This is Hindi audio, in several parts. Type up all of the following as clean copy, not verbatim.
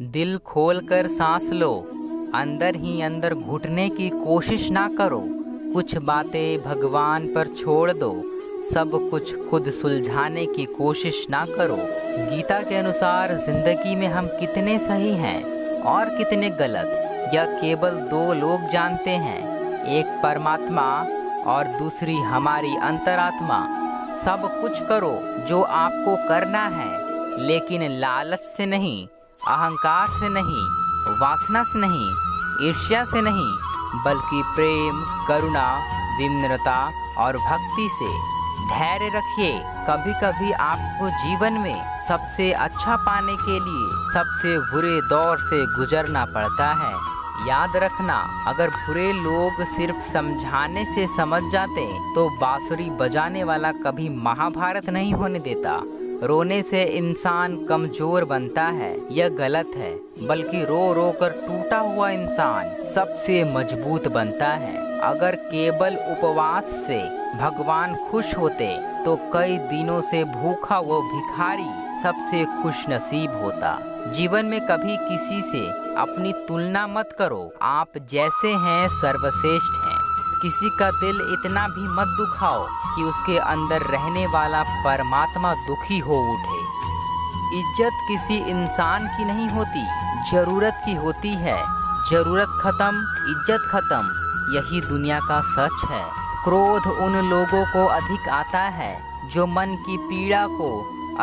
दिल खोलकर सांस लो, अंदर ही अंदर घुटने की कोशिश ना करो। कुछ बातें भगवान पर छोड़ दो, सब कुछ खुद सुलझाने की कोशिश ना करो। गीता के अनुसार जिंदगी में हम कितने सही हैं और कितने गलत, यह केवल दो लोग जानते हैं, एक परमात्मा और दूसरी हमारी अंतरात्मा। सब कुछ करो जो आपको करना है, लेकिन लालच से नहीं, अहंकार से नहीं, वासना से नहीं, ईर्ष्या से नहीं, बल्कि प्रेम, करुणा, विनम्रता और भक्ति से। धैर्य रखिए, कभी कभी आपको जीवन में सबसे अच्छा पाने के लिए सबसे बुरे दौर से गुजरना पड़ता है। याद रखना, अगर बुरे लोग सिर्फ समझाने से समझ जाते तो बांसुरी बजाने वाला कभी महाभारत नहीं होने देता। रोने से इंसान कमजोर बनता है, यह गलत है, बल्कि रो रो कर टूटा हुआ इंसान सबसे मजबूत बनता है। अगर केवल उपवास से भगवान खुश होते तो कई दिनों से भूखा वो भिखारी सबसे खुश नसीब होता। जीवन में कभी किसी से अपनी तुलना मत करो, आप जैसे हैं सर्वश्रेष्ठ हैं। किसी का दिल इतना भी मत दुखाओ कि उसके अंदर रहने वाला परमात्मा दुखी हो उठे। इज्जत किसी इंसान की नहीं होती, जरूरत की होती है। जरूरत खत्म, इज्जत खत्म, यही दुनिया का सच है। क्रोध उन लोगों को अधिक आता है जो मन की पीड़ा को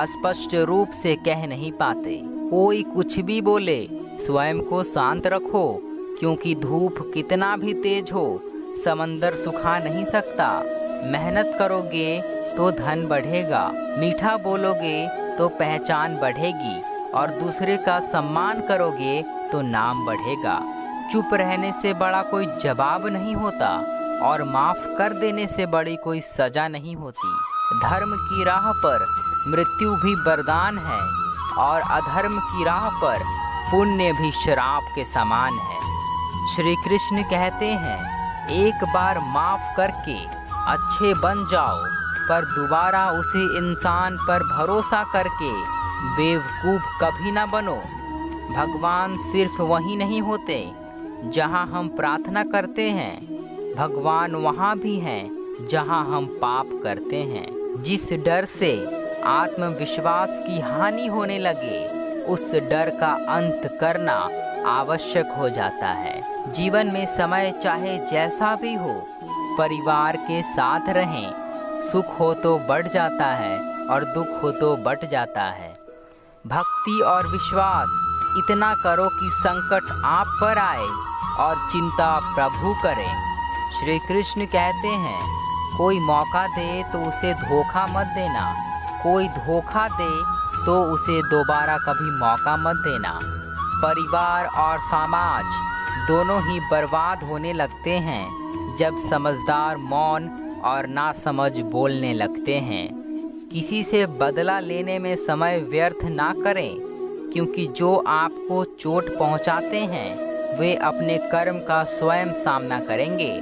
स्पष्ट रूप से कह नहीं पाते। कोई कुछ भी बोले, स्वयं को शांत रखो, क्योंकि धूप कितना भी तेज हो समंदर सुखा नहीं सकता। मेहनत करोगे तो धन बढ़ेगा, मीठा बोलोगे तो पहचान बढ़ेगी, और दूसरे का सम्मान करोगे तो नाम बढ़ेगा। चुप रहने से बड़ा कोई जवाब नहीं होता, और माफ़ कर देने से बड़ी कोई सज़ा नहीं होती। धर्म की राह पर मृत्यु भी वरदान है, और अधर्म की राह पर पुण्य भी श्राप के समान है। श्री कृष्ण कहते हैं, एक बार माफ़ करके अच्छे बन जाओ, पर दोबारा उसी इंसान पर भरोसा करके बेवकूफ़ कभी ना बनो। भगवान सिर्फ वहीं नहीं होते जहां हम प्रार्थना करते हैं, भगवान वहां भी हैं जहां हम पाप करते हैं। जिस डर से आत्मविश्वास की हानि होने लगे, उस डर का अंत करना आवश्यक हो जाता है। जीवन में समय चाहे जैसा भी हो, परिवार के साथ रहें। सुख हो तो बढ़ जाता है और दुख हो तो बट जाता है। भक्ति और विश्वास इतना करो कि संकट आप पर आए और चिंता प्रभु करें। श्री कृष्ण कहते हैं, कोई मौका दे तो उसे धोखा मत देना, कोई धोखा दे तो उसे दोबारा कभी मौका मत देना। परिवार और समाज दोनों ही बर्बाद होने लगते हैं जब समझदार मौन और नासमझ बोलने लगते हैं। किसी से बदला लेने में समय व्यर्थ ना करें, क्योंकि जो आपको चोट पहुंचाते हैं वे अपने कर्म का स्वयं सामना करेंगे।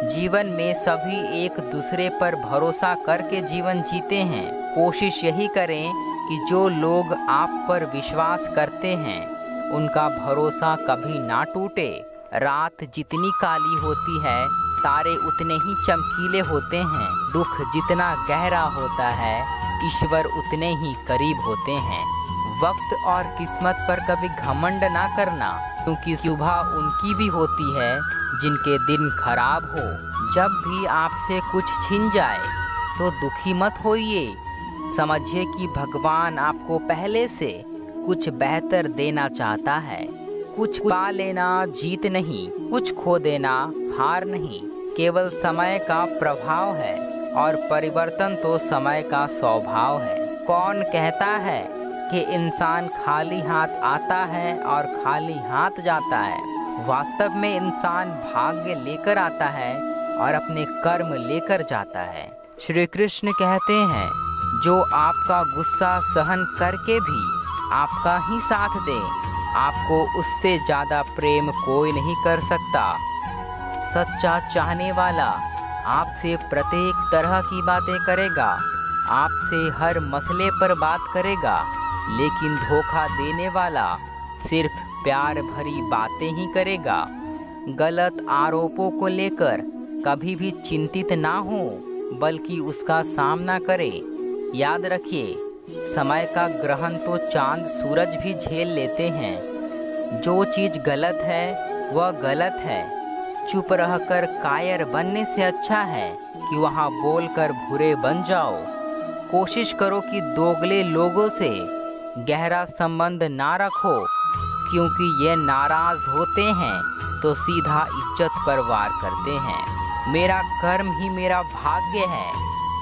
जीवन में सभी एक दूसरे पर भरोसा करके जीवन जीते हैं। कोशिश यही करें कि जो लोग आप पर विश्वास करते हैं उनका भरोसा कभी ना टूटे। रात जितनी काली होती है, तारे उतने ही चमकीले होते हैं। दुख जितना गहरा होता है, ईश्वर उतने ही करीब होते हैं। वक्त और किस्मत पर कभी घमंड ना करना, क्योंकि सुबह उनकी भी होती है जिनके दिन खराब हो। जब भी आपसे कुछ छिन जाए तो दुखी मत होइए, समझिए कि भगवान आपको पहले से कुछ बेहतर देना चाहता है। कुछ पा लेना जीत नहीं, कुछ खो देना हार नहीं, केवल समय का प्रभाव है, और परिवर्तन तो समय का स्वभाव है। कौन कहता है कि इंसान खाली हाथ आता है और खाली हाथ जाता है? वास्तव में इंसान भाग्य लेकर आता है और अपने कर्म लेकर जाता है। श्री कृष्ण कहते हैं, जो आपका गुस्सा सहन करके भी आपका ही साथ दे, आपको उससे ज़्यादा प्रेम कोई नहीं कर सकता। सच्चा चाहने वाला आपसे प्रत्येक तरह की बातें करेगा, आपसे हर मसले पर बात करेगा, लेकिन धोखा देने वाला सिर्फ प्यार भरी बातें ही करेगा। गलत आरोपों को लेकर कभी भी चिंतित ना हो, बल्कि उसका सामना करें। याद रखिए, समय का ग्रहण तो चांद सूरज भी झेल लेते हैं। जो चीज़ गलत है वह गलत है। चुप रहकर कायर बनने से अच्छा है कि वहाँ बोलकर बुरे बन जाओ। कोशिश करो कि दोगले लोगों से गहरा संबंध ना रखो, क्योंकि ये नाराज होते हैं तो सीधा इज्जत पर वार करते हैं। मेरा कर्म ही मेरा भाग्य है,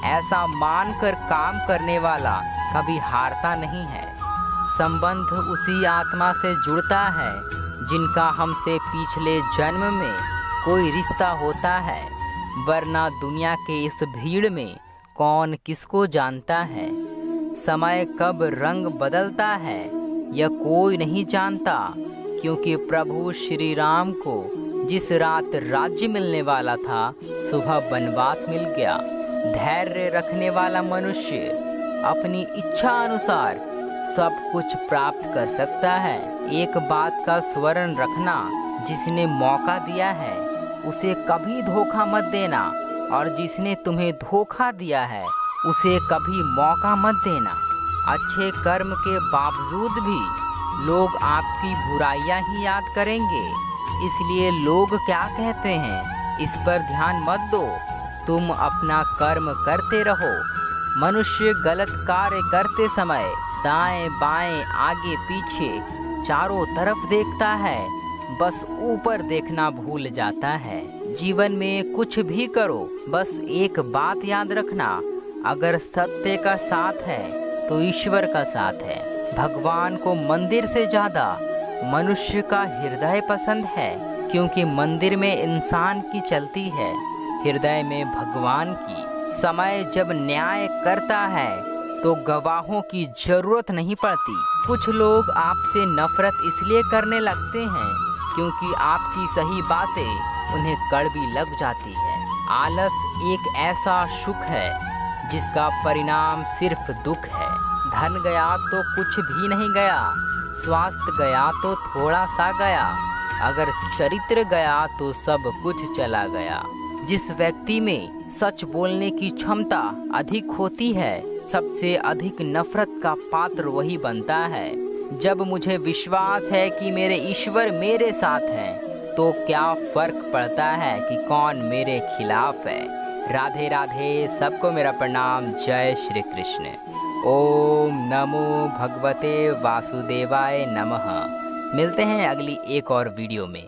ऐसा मानकर काम करने वाला कभी हारता नहीं है। संबंध उसी आत्मा से जुड़ता है जिनका हमसे पिछले जन्म में कोई रिश्ता होता है, वरना दुनिया के इस भीड़ में कौन किसको जानता है। समय कब रंग बदलता है यह कोई नहीं जानता, क्योंकि प्रभु श्री राम को जिस रात राज्य मिलने वाला था, सुबह वनवास मिल गया। धैर्य रखने वाला मनुष्य अपनी इच्छा अनुसार सब कुछ प्राप्त कर सकता है। एक बात का स्मरण रखना, जिसने मौका दिया है उसे कभी धोखा मत देना, और जिसने तुम्हें धोखा दिया है उसे कभी मौका मत देना। अच्छे कर्म के बावजूद भी लोग आपकी बुराइयां ही याद करेंगे, इसलिए लोग क्या कहते हैं इस पर ध्यान मत दो। तुम अपना कर्म करते रहो। मनुष्य गलत कार्य करते समय दाएं बाएं आगे पीछे चारों तरफ देखता है, बस ऊपर देखना भूल जाता है। जीवन में कुछ भी करो, बस एक बात याद रखना, अगर सत्य का साथ है तो ईश्वर का साथ है। भगवान को मंदिर से ज़्यादा मनुष्य का हृदय पसंद है, क्योंकि मंदिर में इंसान की चलती है, हृदय में भगवान की। समय जब न्याय करता है तो गवाहों की जरूरत नहीं पड़ती। कुछ लोग आपसे नफरत इसलिए करने लगते हैं क्योंकि आपकी सही बातें उन्हें कड़वी लग जाती है। आलस एक ऐसा सुख है जिसका परिणाम सिर्फ दुख है। धन गया तो कुछ भी नहीं गया, स्वास्थ्य गया तो थोड़ा सा गया, अगर चरित्र गया तो सब कुछ चला गया। जिस व्यक्ति में सच बोलने की क्षमता अधिक होती है, सबसे अधिक नफरत का पात्र वही बनता है। जब मुझे विश्वास है कि मेरे ईश्वर मेरे साथ हैं, तो क्या फर्क पड़ता है कि कौन मेरे खिलाफ है। राधे राधे, सबको मेरा प्रणाम। जय श्री कृष्ण। ओम नमो भगवते वासुदेवाय नमः। मिलते हैं अगली एक और वीडियो में।